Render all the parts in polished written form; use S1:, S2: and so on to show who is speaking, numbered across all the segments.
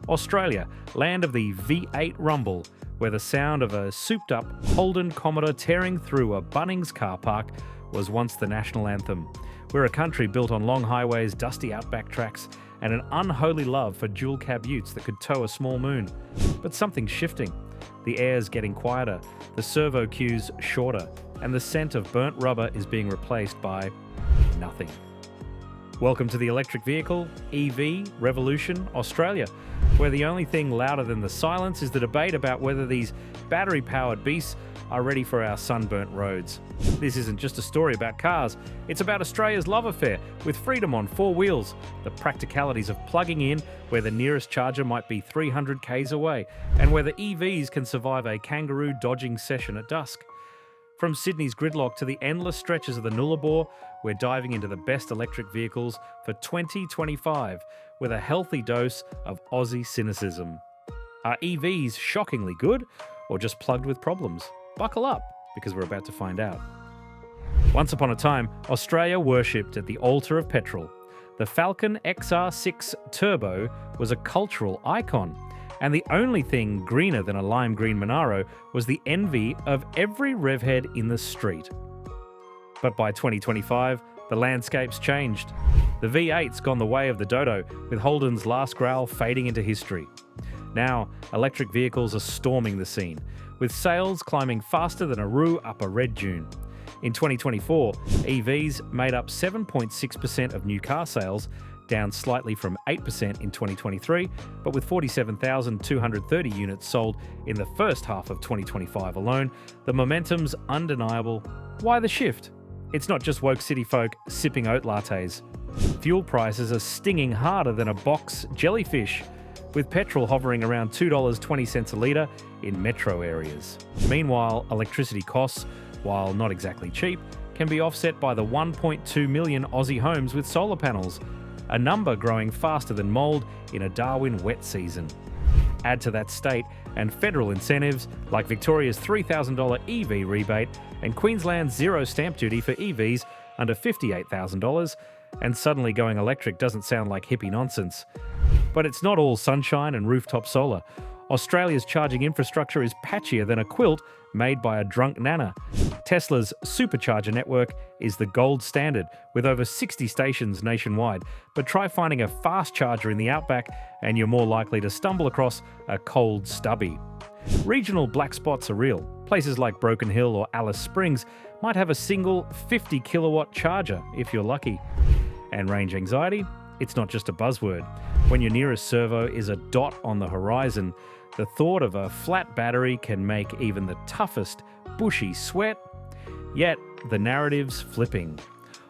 S1: Australia, land of the V8 rumble, where the sound of a souped-up Holden Commodore tearing through a Bunnings car park was once the national anthem. We're a country built on long highways, dusty outback tracks, and an unholy love for dual-cab utes that could tow a small moon. But something's shifting. The air's getting quieter, the servo cue's shorter, and the scent of burnt rubber is being replaced by nothing. Welcome to the electric vehicle, EV, Revolution, Australia, where the only thing louder than the silence is the debate about whether these battery-powered beasts are ready for our sunburnt roads. This isn't just a story about cars, it's about Australia's love affair with freedom on four wheels, the practicalities of plugging in where the nearest charger might be 300 k's away, and whether EVs can survive a kangaroo dodging session at dusk. From Sydney's gridlock to the endless stretches of the Nullarbor, we're diving into the best electric vehicles for 2025 with a healthy dose of Aussie cynicism. Are EVs shockingly good or just plugged with problems? Buckle up, because we're about to find out. Once upon a time, Australia worshipped at the altar of petrol. The Falcon XR6 Turbo was a cultural icon, and the only thing greener than a lime green Monaro was the envy of every revhead in the street. But by 2025, the landscape's changed. The V8's gone the way of the dodo, with Holden's last growl fading into history. Now, electric vehicles are storming the scene, with sales climbing faster than a roo up a red dune. In 2024, EVs made up 7.6% of new car sales, down slightly from 8% in 2023, but with 47,230 units sold in the first half of 2025 alone, the momentum's undeniable. Why the shift? It's not just woke city folk sipping oat lattes. Fuel prices are stinging harder than a box jellyfish, with petrol hovering around $2.20 a litre in metro areas. Meanwhile, electricity costs, while not exactly cheap, can be offset by the 1.2 million Aussie homes with solar panels, a number growing faster than mould in a Darwin wet season. Add to that state and federal incentives like Victoria's $3,000 EV rebate and Queensland's zero stamp duty for EVs under $58,000, and suddenly going electric doesn't sound like hippie nonsense. But it's not all sunshine and rooftop solar. Australia's charging infrastructure is patchier than a quilt made by a drunk nana. Tesla's supercharger network is the gold standard, with over 60 stations nationwide. But try finding a fast charger in the outback and you're more likely to stumble across a cold stubby. Regional black spots are real. Places like Broken Hill or Alice Springs might have a single 50 kilowatt charger if you're lucky. And range anxiety? It's not just a buzzword. When your nearest servo is a dot on the horizon, the thought of a flat battery can make even the toughest bushy sweat. Yet, the narrative's flipping.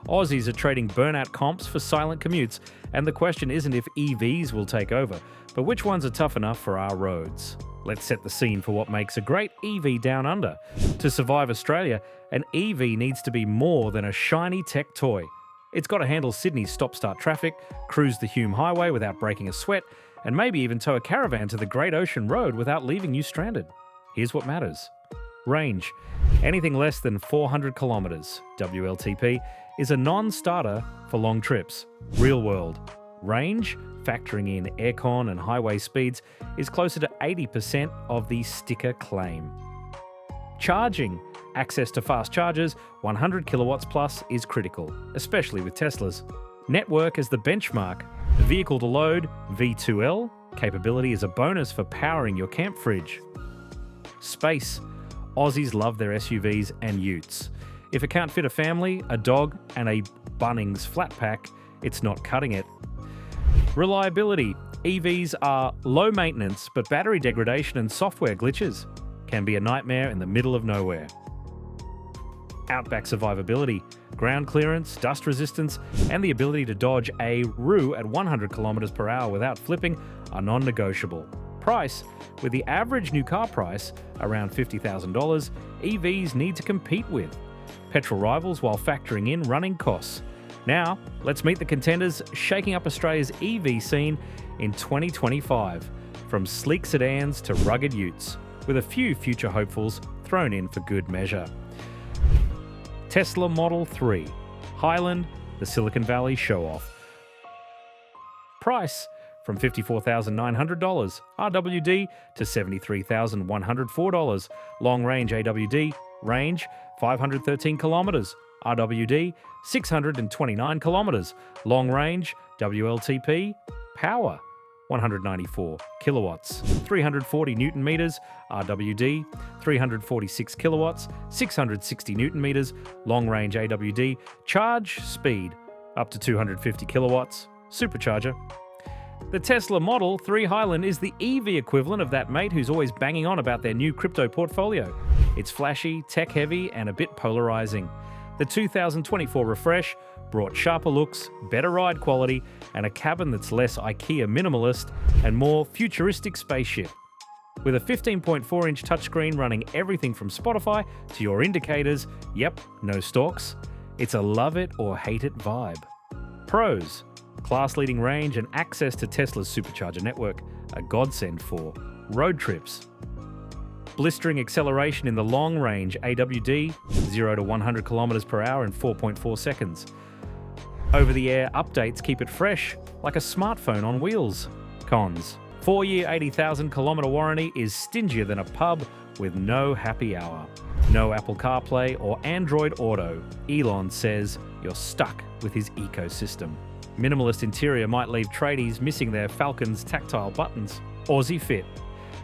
S1: Aussies are trading burnout comps for silent commutes, and the question isn't if EVs will take over, but which ones are tough enough for our roads. Let's set the scene for what makes a great EV down under. To survive Australia, an EV needs to be more than a shiny tech toy. It's got to handle Sydney's stop-start traffic, cruise the Hume Highway without breaking a sweat, and maybe even tow a caravan to the Great Ocean Road without leaving you stranded. Here's what matters. Range. Anything less than 400 kilometres, WLTP, is a non-starter for long trips. Real world. Range, factoring in aircon and highway speeds, is closer to 80% of the sticker claim. Charging. Access to fast chargers, 100 kilowatts plus, is critical, especially with Teslas. Network as the benchmark. Vehicle to load, V2L, capability is a bonus for powering your camp fridge. Space. Aussies love their SUVs and utes. If it can't fit a family, a dog, and a Bunnings flat pack, it's not cutting it. Reliability. EVs are low maintenance, but battery degradation and software glitches can be a nightmare in the middle of nowhere. Outback survivability, ground clearance, dust resistance, and the ability to dodge a roo at 100 km per hour without flipping are non-negotiable. Price. With the average new car price around $50,000, EVs need to compete with petrol rivals while factoring in running costs. Now, let's meet the contenders shaking up Australia's EV scene in 2025, from sleek sedans to rugged utes, with a few future hopefuls thrown in for good measure. Tesla Model 3, Highland, the Silicon Valley show-off. Price. from $54,900, RWD to $73,104, long-range AWD, range 513 kilometers, RWD 629 kilometers, long-range WLTP, power 194 kilowatts, 340 newton meters, RWD 346 kilowatts, 660 newton meters, long-range AWD, charge speed up to 250 kilowatts, supercharger. The Tesla Model 3 Highland is the EV equivalent of that mate who's always banging on about their new crypto portfolio. It's flashy, tech-heavy, and a bit polarizing. The 2024 refresh brought sharper looks, better ride quality, and a cabin that's less IKEA minimalist and more futuristic spaceship. With a 15.4-inch touchscreen running everything from Spotify to your indicators, yep, no stalks, it's a love it or hate it vibe. Pros: class-leading range and access to Tesla's supercharger network, a godsend for road trips. Blistering acceleration in the long-range AWD, 0 to 100 km per hour in 4.4 seconds. Over-the-air updates keep it fresh, like a smartphone on wheels. Cons: 4-year 80,000 km warranty is stingier than a pub with no happy hour. No Apple CarPlay or Android Auto. Elon says you're stuck with his ecosystem. Minimalist interior might leave tradies missing their Falcon's tactile buttons. Aussie fit.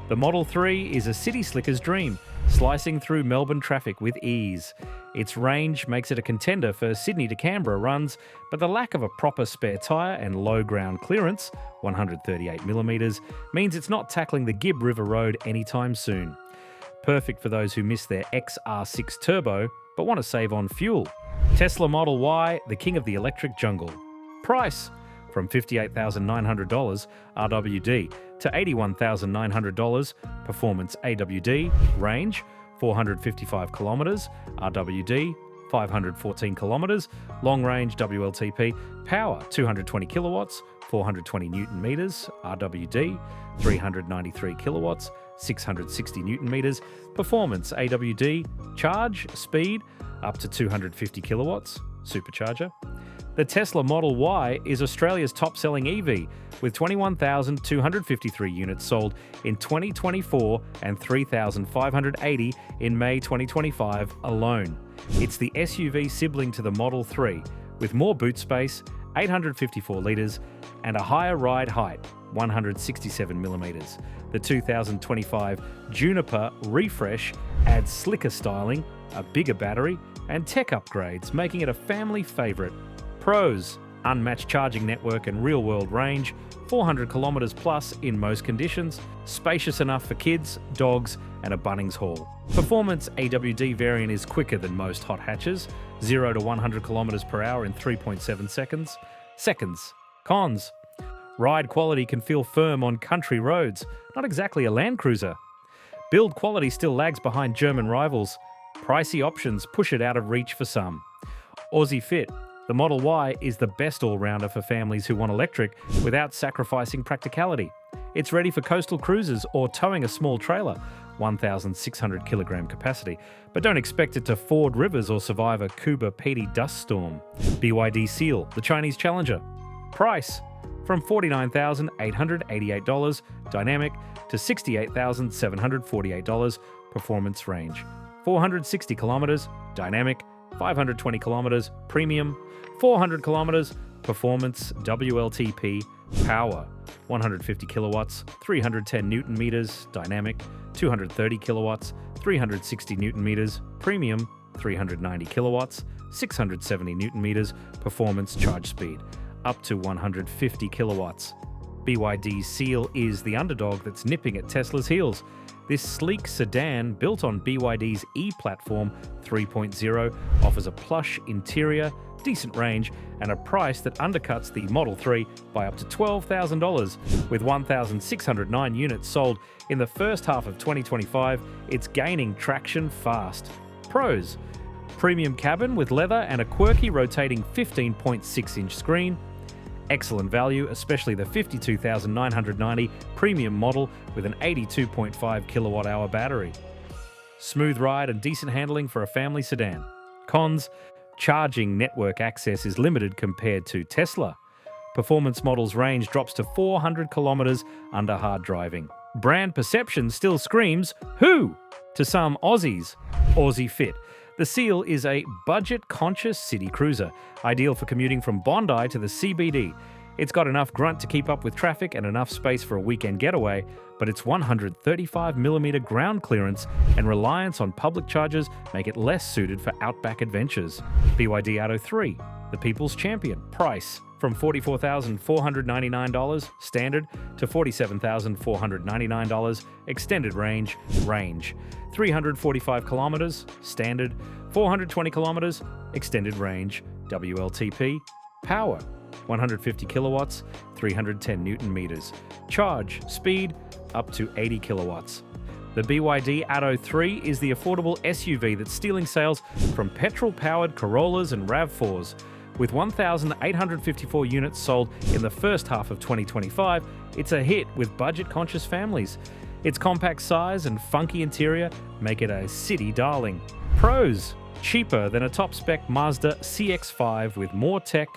S1: The Model 3 is a city slicker's dream, slicing through Melbourne traffic with ease. Its range makes it a contender for Sydney to Canberra runs, but the lack of a proper spare tyre and low ground clearance, 138mm, means it's not tackling the Gibb River Road anytime soon. Perfect for those who miss their XR6 Turbo, but want to save on fuel. Tesla Model Y, the king of the electric jungle. Price: from $58,900 RWD to $81,900, performance AWD, range 455 kilometers, RWD 514 kilometers, long range WLTP, power 220 kilowatts, 420 newton meters, RWD 393 kilowatts, 660 newton meters, performance AWD, charge speed up to 250 kilowatts, supercharger. The Tesla Model Y is Australia's top-selling EV, with 21,253 units sold in 2024 and 3,580 in May 2025 alone. It's the SUV sibling to the Model 3, with more boot space, 854 litres, and a higher ride height, 167mm. The 2025 Juniper Refresh adds slicker styling, a bigger battery, and tech upgrades, making it a family favourite. Pros: unmatched charging network and real-world range, 400 kilometers plus in most conditions, spacious enough for kids, dogs, and a Bunnings haul. Performance AWD variant is quicker than most hot hatches, 0 to 100 kilometers per hour in 3.7 seconds. Cons: ride quality can feel firm on country roads, not exactly a Land Cruiser. Build quality still lags behind German rivals. Pricey options push it out of reach for some. Aussie fit. The Model Y is the best all-rounder for families who want electric without sacrificing practicality. It's ready for coastal cruises or towing a small trailer, 1,600 kilogram capacity, but don't expect it to ford rivers or survive a Kuba Petey dust storm. BYD Seal, the Chinese challenger. Price: from $49,888 dynamic to $68,748 performance range. 460 kilometers dynamic, 520 kilometers premium, 400 kilometers performance WLTP, power 150 kilowatts, 310 newton meters dynamic, 230 kilowatts, 360 newton meters premium, 390 kilowatts, 670 newton meters performance charge speed, up to 150 kilowatts. BYD Seal is the underdog that's nipping at Tesla's heels. This sleek sedan, built on BYD's E-Platform 3.0, offers a plush interior, decent range, and a price that undercuts the Model 3 by up to $12,000. With 1,609 units sold in the first half of 2025, it's gaining traction fast. Pros: premium cabin with leather and a quirky rotating 15.6-inch screen. Excellent value, especially the $52,990 premium model with an 82.5 kilowatt-hour battery. Smooth ride and decent handling for a family sedan. Cons: charging network access is limited compared to Tesla. Performance models' range drops to 400 kilometers under hard driving. Brand perception still screams, "Who?" to some Aussies. Aussie Fit. The Seal is a budget-conscious city cruiser, ideal for commuting from Bondi to the CBD. It's got enough grunt to keep up with traffic and enough space for a weekend getaway, but its 135mm ground clearance and reliance on public chargers make it less suited for outback adventures. BYD Auto 3, the people's champion. Price from $44,499 standard to $47,499 extended range. 345 kilometers standard, 420 kilometers extended range. WLTP. Power 150 kilowatts, 310 newton meters. Charge speed up to 80 kilowatts. The BYD Auto 3 is the affordable SUV that's stealing sales from petrol-powered Corollas and RAV4s. With 1,854 units sold in the first half of 2025, it's a hit with budget-conscious families. Its compact size and funky interior make it a city darling. Pros: cheaper than a top-spec Mazda CX-5 with more tech,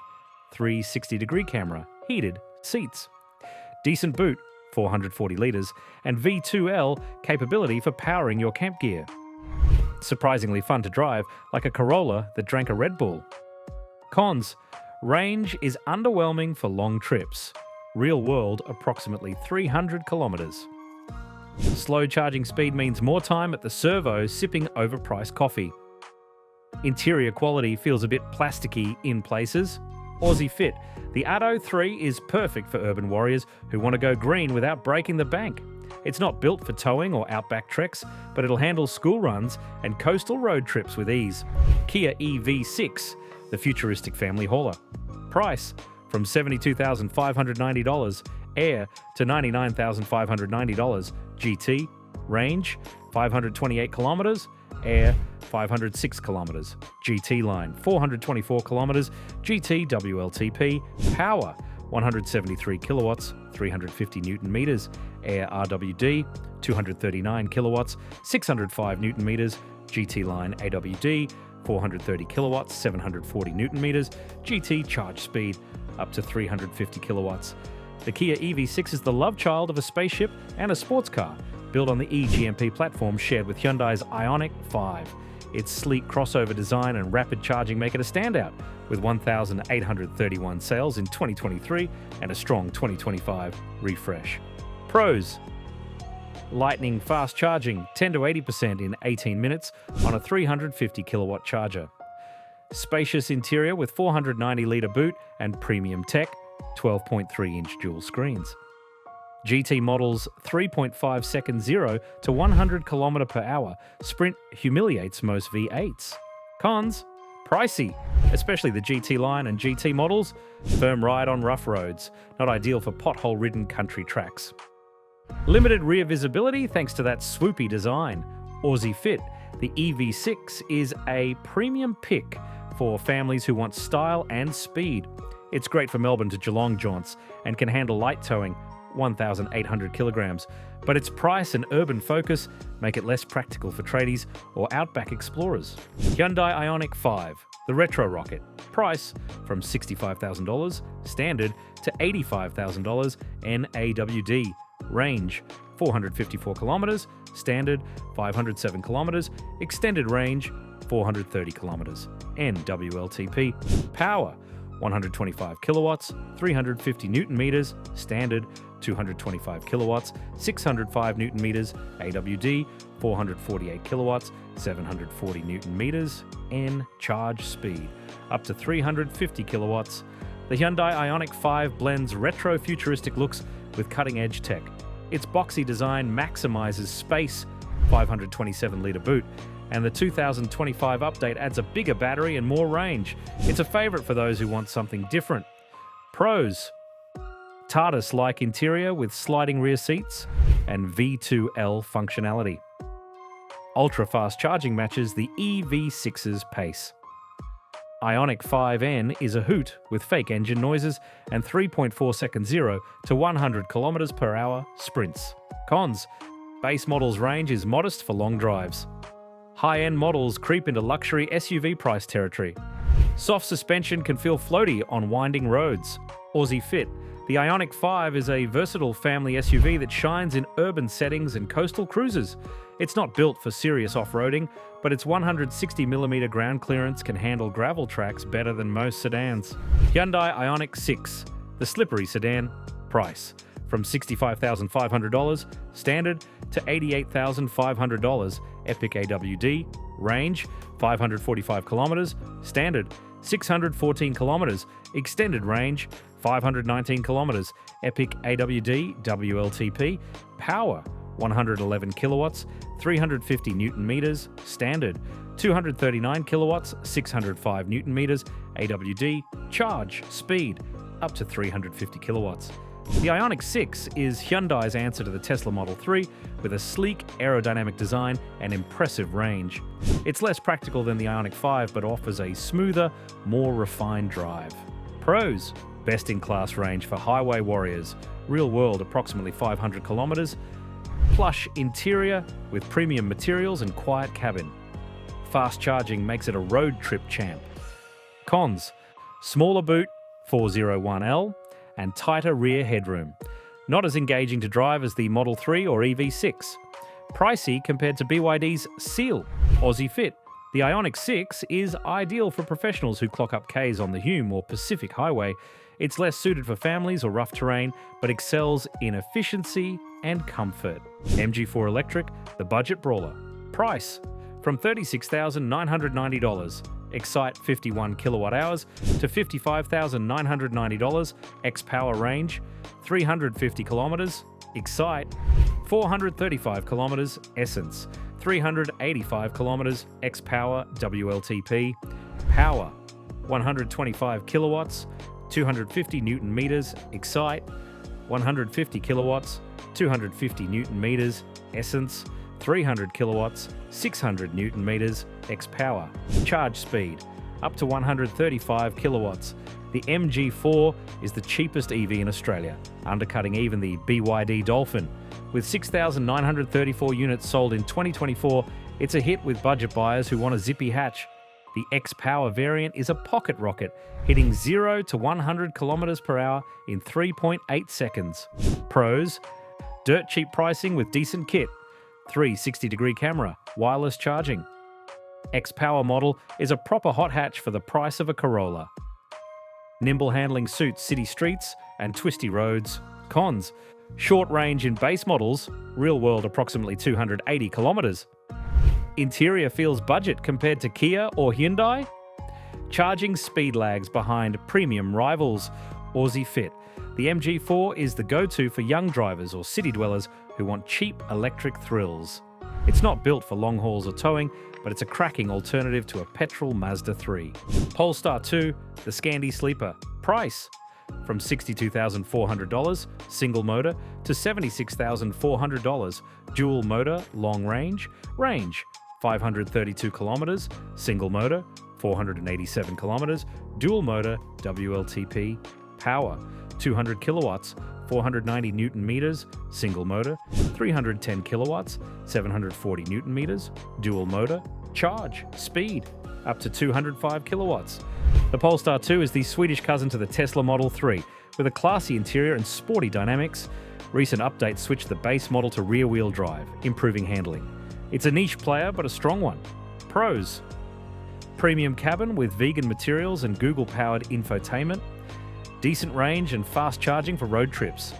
S1: 360-degree camera, heated seats. Decent boot, 440 litres, and V2L capability for powering your camp gear. Surprisingly fun to drive, like a Corolla that drank a Red Bull. Cons: range is underwhelming for long trips. Real world, approximately 300 kilometers. Slow charging speed means more time at the servo sipping overpriced coffee. Interior quality feels a bit plasticky in places. Aussie Fit. The Auto 3 is perfect for urban warriors who want to go green without breaking the bank. It's not built for towing or outback treks, but it'll handle school runs and coastal road trips with ease. Kia EV6, the futuristic family hauler. Price from $72,590 Air to $99,590 GT. Range 528 kilometers, Air 506 kilometers. GT line 424 kilometers, GT WLTP. Power 173 kilowatts, 350 newton meters. Air RWD 239 kilowatts, 605 newton meters. GT line AWD 430 kilowatts, 740 newton meters. GT charge speed up to 350 kilowatts. The Kia EV6 is the love child of a spaceship and a sports car, built on the eGMP platform shared with Hyundai's Ioniq 5. Its sleek crossover design and rapid charging make it a standout, with 1,831 sales in 2023 and a strong 2025 refresh. Pros: lightning fast charging, 10 to 80% in 18 minutes on a 350 kilowatt charger. Spacious interior with 490-litre boot and premium tech, 12.3-inch dual screens. GT models 3.5 second 0 to 100 km per hour. Sprint humiliates most V8s. Cons: pricey, especially the GT line and GT models. Firm ride on rough roads, not ideal for pothole-ridden country tracks. Limited rear visibility thanks to that swoopy design. Aussie Fit. The EV6 is a premium pick for families who want style and speed. It's great for Melbourne to Geelong jaunts and can handle light towing, 1,800 kilograms, but its price and urban focus make it less practical for tradies or outback explorers. Hyundai Ioniq 5, the retro rocket. Price from $65,000 standard to $85,000 NAWD. Range 454 kilometers, standard 507 kilometers, extended range 430 kilometers. NWLTP. Power 125 kilowatts, 350 newton meters, standard 225 kilowatts, 605 newton meters, AWD 448 kilowatts, 740 newton meters, N charge speed up to 350 kilowatts. The Hyundai Ioniq 5 blends retro futuristic looks with cutting-edge tech. Its boxy design maximizes space, 527-litre boot, and the 2025 update adds a bigger battery and more range. It's a favourite for those who want something different. Pros: TARDIS-like interior with sliding rear seats and V2L functionality. Ultra-fast charging matches the EV6's pace. Ioniq 5N is a hoot with fake engine noises and 3.4 second 0 to 100 km per hour sprints. Cons: base model's range is modest for long drives. High-end models creep into luxury SUV price territory. Soft suspension can feel floaty on winding roads. Aussie fit. The Ioniq 5 is a versatile family SUV that shines in urban settings and coastal cruises. It's not built for serious off-roading, but its 160mm ground clearance can handle gravel tracks better than most sedans. Hyundai Ioniq 6, the slippery sedan. Price: from $65,500 standard to $88,500 epic AWD. Range: 545 kilometers standard, 614 kilometers extended range, 519 kilometers epic AWD WLTP. Power: 111 kilowatts, 350 newton meters standard, 239 kilowatts, 605 newton meters AWD. Charge speed: up to 350 kilowatts. The Ioniq 6 is Hyundai's answer to the Tesla Model 3, with a sleek aerodynamic design and impressive range. It's less practical than the Ioniq 5, but offers a smoother, more refined drive. Pros: best-in-class range for highway warriors, real world approximately 500 kilometers, plush interior with premium materials and quiet cabin. Fast charging makes it a road trip champ. Cons: smaller boot, 401L, and tighter rear headroom. Not as engaging to drive as the Model 3 or EV6. Pricey compared to BYD's Seal. Aussie fit. The Ioniq 6 is ideal for professionals who clock up Ks on the Hume or Pacific Highway. It's less suited for families or rough terrain, but excels in efficiency and comfort. MG4 Electric, the budget brawler. Price: from $36,990. Excite 51 kilowatt hours to $55,990. X-Power range: 350 kilometers. Excite: 435 kilometers. Essence: 385 kilometers. X-Power WLTP. Power: 125 kilowatts, 250 newton meters. Excite: 150 kilowatts, 250 newton meters. Essence: 300 kilowatts, 600 newton meters. X-Power. Charge speed: up to 135 kilowatts. The MG4 is the cheapest EV in Australia, undercutting even the BYD Dolphin. With 6,934 units sold in 2024, it's a hit with budget buyers who want a zippy hatch. The X-Power variant is a pocket rocket, hitting 0 to 100 kilometers per hour in 3.8 seconds. Pros: dirt cheap pricing with decent kit. 360-degree camera, wireless charging. X-Power model is a proper hot hatch for the price of a Corolla. Nimble handling suits city streets and twisty roads. Cons: short range in base models, real world approximately 280 kilometers. Interior feels budget compared to Kia or Hyundai. Charging speed lags behind premium rivals. Aussie fit. The MG4 is the go-to for young drivers or city dwellers who want cheap electric thrills. It's not built for long hauls or towing, but it's a cracking alternative to a petrol Mazda 3. Polestar 2, the Scandi sleeper. Price: from $62,400 single motor to $76,400 dual motor long range. Range: 532 kilometers, single motor, 487 kilometers, dual motor WLTP. Power: 200 kilowatts, 490 newton meters, single motor, 310 kilowatts, 740 newton meters, dual motor. Charge speed: up to 205 kilowatts. The Polestar 2 is the Swedish cousin to the Tesla Model 3, with a classy interior and sporty dynamics. Recent updates switched the base model to rear-wheel drive, improving handling. It's a niche player, but a strong one. Pros: premium cabin with vegan materials and Google-powered infotainment. Decent range and fast charging for road trips.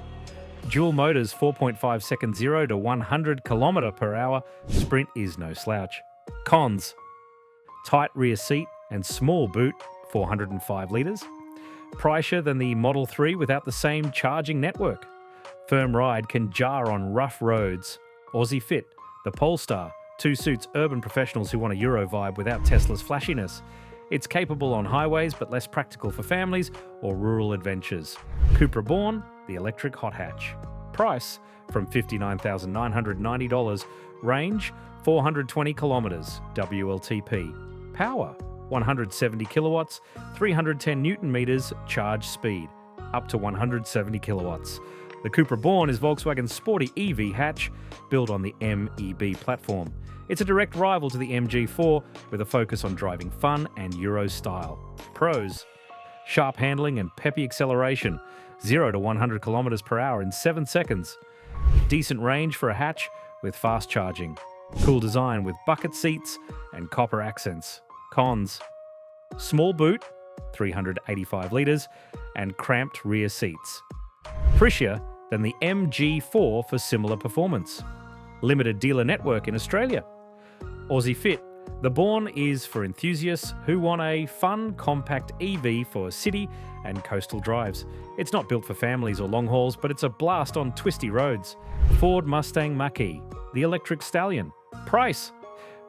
S1: Dual motors 4.5 seconds 0 to 100 km per hour. Sprint is no slouch. Cons: tight rear seat and small boot, 405 litres. Pricier than the Model 3 without the same charging network. Firm ride can jar on rough roads. Aussie fit. The Polestar 2 suits urban professionals who want a Euro vibe without Tesla's flashiness. It's capable on highways but less practical for families or rural adventures. Cupra Born, the electric hot hatch. Price: from $59,990. Range: 420 kilometers WLTP. Power: 170 kilowatts, 310 newton meters. Charge speed: up to 170 kilowatts. The Cupra Born is Volkswagen's sporty EV hatch built on the MEB platform. It's a direct rival to the MG4 with a focus on driving fun and Euro style. Pros: sharp handling and peppy acceleration, 0 to 100 km per hour in 7 seconds. Decent range for a hatch with fast charging. Cool design with bucket seats and copper accents. Cons: small boot, 385 litres, and cramped rear seats. Prettier than the MG4 for similar performance. Limited dealer network in Australia. Aussie Fit. The Born is for enthusiasts who want a fun, compact EV for city and coastal drives. It's not built for families or long hauls, but it's a blast on twisty roads. Ford Mustang Mach-E, the electric stallion. Price: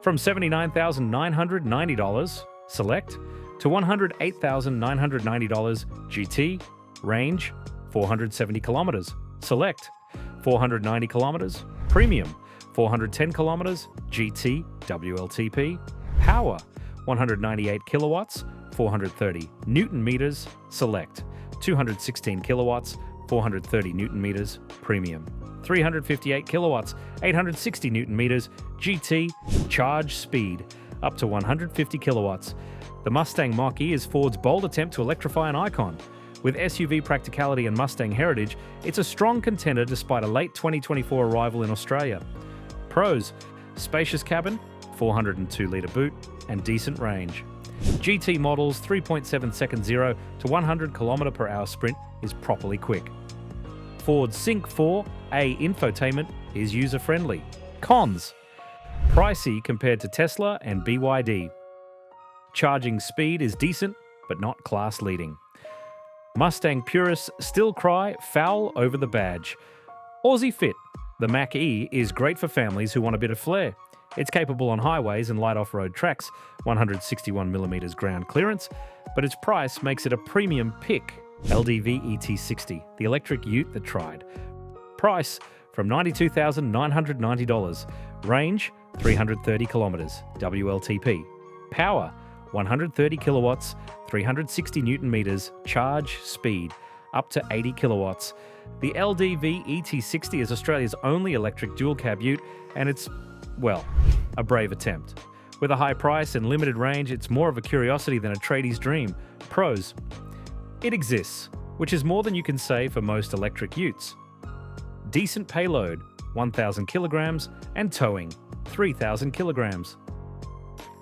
S1: from $79,990 Select to $108,990 GT. Range: 470 kilometers. Select. 490 kilometers. Premium: 410 kilometers GT WLTP. Power: 198 kilowatts, 430 newton meters. Select. 216 kilowatts, 430 newton meters. Premium: 358 kilowatts, 860 newton meters GT. Charge speed: up to 150 kilowatts. The Mustang Mach-E is Ford's bold attempt to electrify an icon. With SUV practicality and Mustang heritage, it's a strong contender despite a late 2024 arrival in Australia. Pros: spacious cabin, 402-litre boot, and decent range. GT model's 3.7 second 0 to 100 km per hour sprint is properly quick. Ford's Sync 4A infotainment is user-friendly. Cons: pricey compared to Tesla and BYD. Charging speed is decent, but not class-leading. Mustang purists still cry foul over the badge. Aussie Fit. The Mach-E is great for families who want a bit of flair. It's capable on highways and light off-road tracks, 161mm ground clearance, but its price makes it a premium pick. LDV ET60, the electric ute that tried. Price: from $92,990. Range: 330 kilometers. WLTP. Power: 130 kilowatts, 360 newton meters. Charge speed: up to 80 kilowatts. The LDV ET60 is Australia's only electric dual-cab ute, and it's, well, a brave attempt. With a high price and limited range, it's more of a curiosity than a tradie's dream. Pros: it exists, which is more than you can say for most electric utes. Decent payload, 1,000 kilograms, and towing, 3,000 kilograms.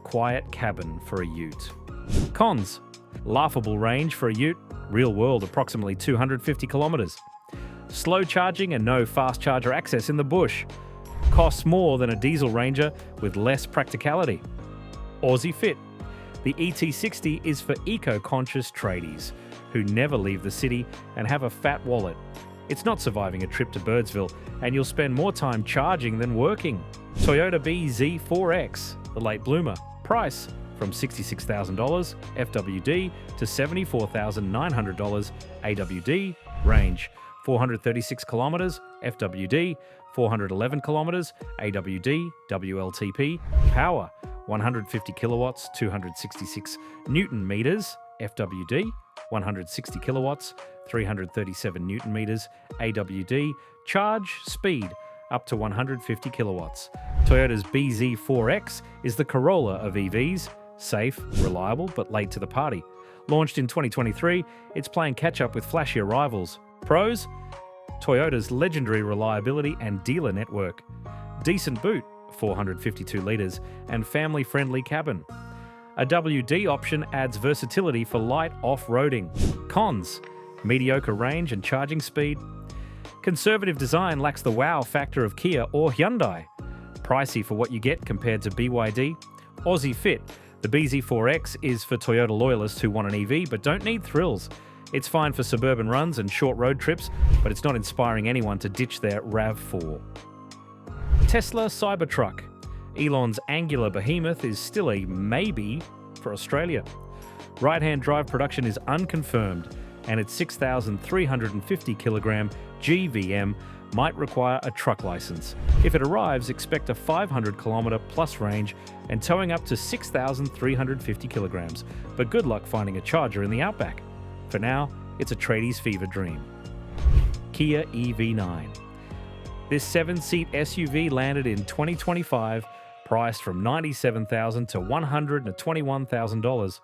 S1: Quiet cabin for a ute. Cons: laughable range for a ute, real world approximately 250 kilometers. Slow charging and no fast charger access in the bush. Costs more than a diesel Ranger with less practicality. Aussie Fit. The ET60 is for eco-conscious tradies who never leave the city and have a fat wallet. It's not surviving a trip to Birdsville, and you'll spend more time charging than working. Toyota BZ4X, the late bloomer. Price: from $66,000 FWD to $74,900 AWD. Range: 436 kilometers FWD, 411 kilometers AWD WLTP. Power: 150 kilowatts, 266 newton meters FWD, 160 kilowatts, 337 newton meters AWD. Charge speed: up to 150 kilowatts. Toyota's BZ4X is the Corolla of EVs. Safe, reliable, but late to the party. Launched in 2023, it's playing catch-up with flashier rivals. Pros: Toyota's legendary reliability and dealer network. Decent boot, 452 litres, and family-friendly cabin. A WD option adds versatility for light off-roading. Cons: mediocre range and charging speed. Conservative design lacks the wow factor of Kia or Hyundai. Pricey for what you get compared to BYD. Aussie Fit. The BZ4X is for Toyota loyalists who want an EV but don't need thrills. It's fine for suburban runs and short road trips, but it's not inspiring anyone to ditch their RAV4. Tesla Cybertruck. Elon's angular behemoth is still a maybe for Australia. Right-hand drive production is unconfirmed, and its 6,350 kilogram GVM might require a truck license. If it arrives, expect a 500 kilometer plus range and towing up to 6,350 kilograms, but good luck finding a charger in the outback. For now, it's a tradie's fever dream. Kia EV9. This 7-seat SUV landed in 2025, priced from $97,000 to $121,000.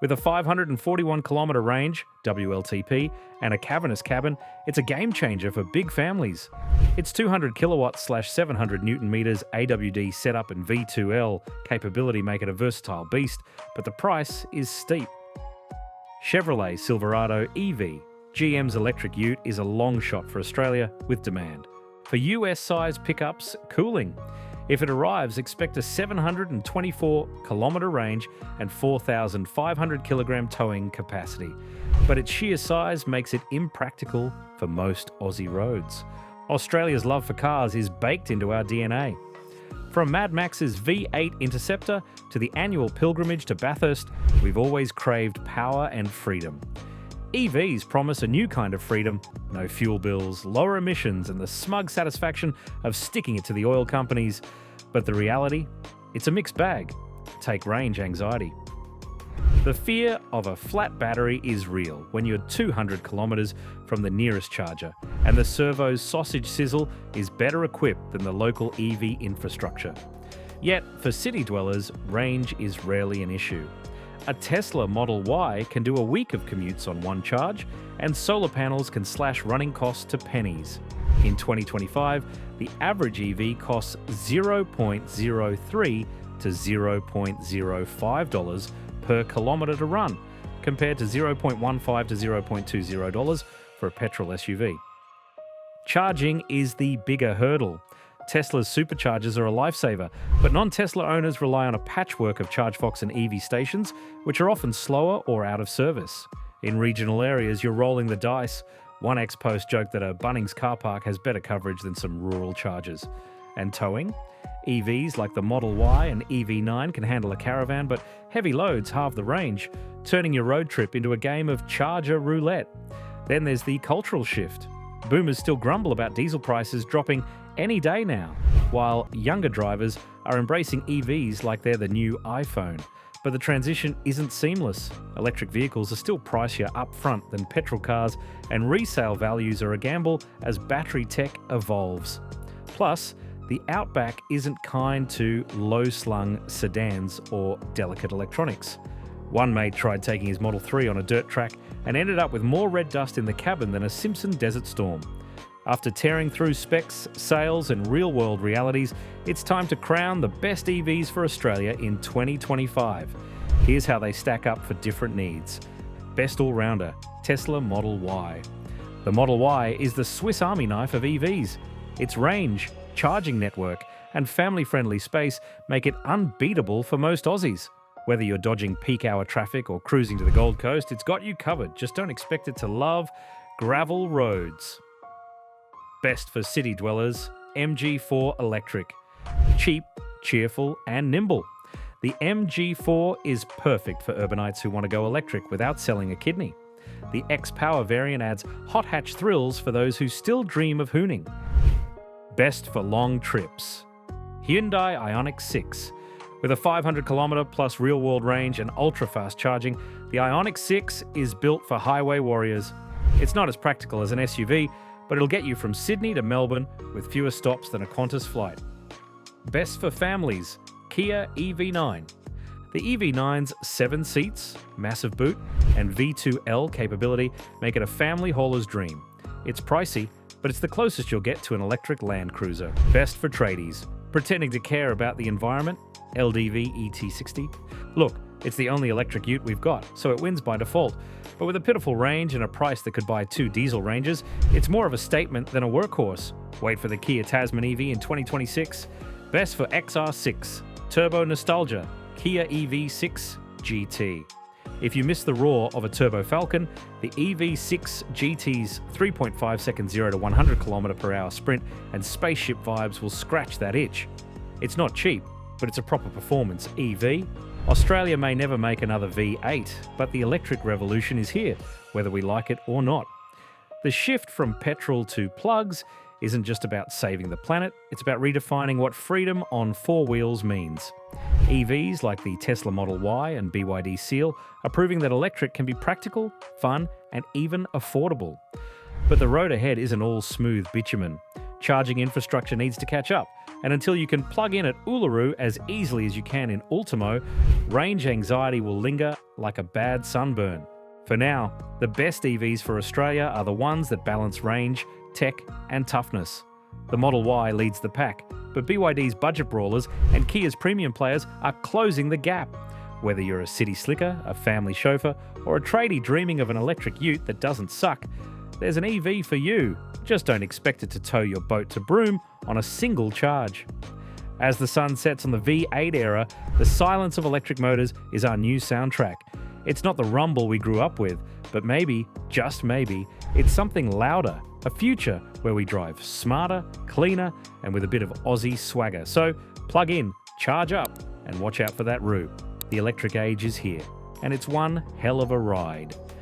S1: With a 541-kilometre range, WLTP, and a cavernous cabin, it's a game-changer for big families. Its 200 kilowatts/700 Newton-meters AWD setup and V2L capability make it a versatile beast, but the price is steep. Chevrolet Silverado EV. GM's electric ute is a long shot for Australia with demand. For US-sized pickups, cooling. If it arrives, expect a 724-kilometre range and 4,500-kilogram towing capacity. But its sheer size makes it impractical for most Aussie roads. Australia's love for cars is baked into our DNA. From Mad Max's V8 Interceptor to the annual pilgrimage to Bathurst, we've always craved power and freedom. EVs promise a new kind of freedom: no fuel bills, lower emissions, and the smug satisfaction of sticking it to the oil companies. But the reality? It's a mixed bag. Take range anxiety. The fear of a flat battery is real when you're 200 kilometres from the nearest charger, and the servo's sausage sizzle is better equipped than the local EV infrastructure. Yet, for city dwellers, range is rarely an issue. A Tesla Model Y can do a week of commutes on one charge, and solar panels can slash running costs to pennies. In 2025, the average EV costs $0.03 to $0.05 per kilometre to run, compared to $0.15 to $0.20 for a petrol SUV. Charging is the bigger hurdle. Tesla's superchargers are a lifesaver, but non-Tesla owners rely on a patchwork of ChargeFox and EV stations, which are often slower or out of service. In regional areas, you're rolling the dice. One ex-post joked that a Bunnings car park has better coverage than some rural chargers. And towing? EVs like the Model Y and EV9 can handle a caravan, but heavy loads halve the range, turning your road trip into a game of charger roulette. Then there's the cultural shift. Boomers still grumble about diesel prices dropping any day now, while younger drivers are embracing EVs like they're the new iPhone. But the transition isn't seamless. Electric vehicles are still pricier up front than petrol cars, and resale values are a gamble as battery tech evolves. Plus, the Outback isn't kind to low-slung sedans or delicate electronics. One mate tried taking his Model 3 on a dirt track and ended up with more red dust in the cabin than a Simpson Desert Storm. After tearing through specs, sales, and real-world realities, it's time to crown the best EVs for Australia in 2025. Here's how they stack up for different needs. Best all-rounder, Tesla Model Y. The Model Y is the Swiss Army knife of EVs. Its range, charging network, and family-friendly space make it unbeatable for most Aussies. Whether you're dodging peak hour traffic or cruising to the Gold Coast, it's got you covered. Just don't expect it to love gravel roads. Best for city dwellers, MG4 Electric. Cheap, cheerful, and nimble. The MG4 is perfect for urbanites who want to go electric without selling a kidney. The X-Power variant adds hot hatch thrills for those who still dream of hooning. Best for long trips. Hyundai Ioniq 6. With a 500-kilometre plus real-world range and ultra-fast charging, the Ioniq 6 is built for highway warriors. It's not as practical as an SUV, but it'll get you from Sydney to Melbourne with fewer stops than a Qantas flight. Best for families, Kia EV9. The EV9's 7 seats, massive boot, and V2L capability make it a family hauler's dream. It's pricey, but it's the closest you'll get to an electric Land Cruiser. Best for tradies, pretending to care about the environment, LDV ET60. Look, it's the only electric ute we've got, so it wins by default. But with a pitiful range and a price that could buy 2 diesel ranges, it's more of a statement than a workhorse. Wait for the Kia Tasman EV in 2026. Best for XR6 Turbo nostalgia, Kia EV6 GT. If you miss the roar of a Turbo Falcon, the EV6 GT's 3.5 second 0 to 100 km/h sprint and spaceship vibes will scratch that itch. It's not cheap, but it's a proper performance EV. Australia may never make another V8, but the electric revolution is here, whether we like it or not. The shift from petrol to plugs isn't just about saving the planet, it's about redefining what freedom on 4 wheels means. EVs like the Tesla Model Y and BYD Seal are proving that electric can be practical, fun, and even affordable. But the road ahead isn't all smooth bitumen. Charging infrastructure needs to catch up, and until you can plug in at Uluru as easily as you can in Ultimo, range anxiety will linger like a bad sunburn. For now, the best EVs for Australia are the ones that balance range, tech, and toughness. The Model Y leads the pack, but BYD's budget brawlers and Kia's premium players are closing the gap. Whether you're a city slicker, a family chauffeur, or a tradie dreaming of an electric ute that doesn't suck, there's an EV for you. Just don't expect it to tow your boat to Broome on a single charge. As the sun sets on the V8 era, the silence of electric motors is our new soundtrack. It's not the rumble we grew up with, but maybe, just maybe, it's something louder, a future where we drive smarter, cleaner, and with a bit of Aussie swagger. So plug in, charge up, and watch out for that roo. The electric age is here, and it's one hell of a ride.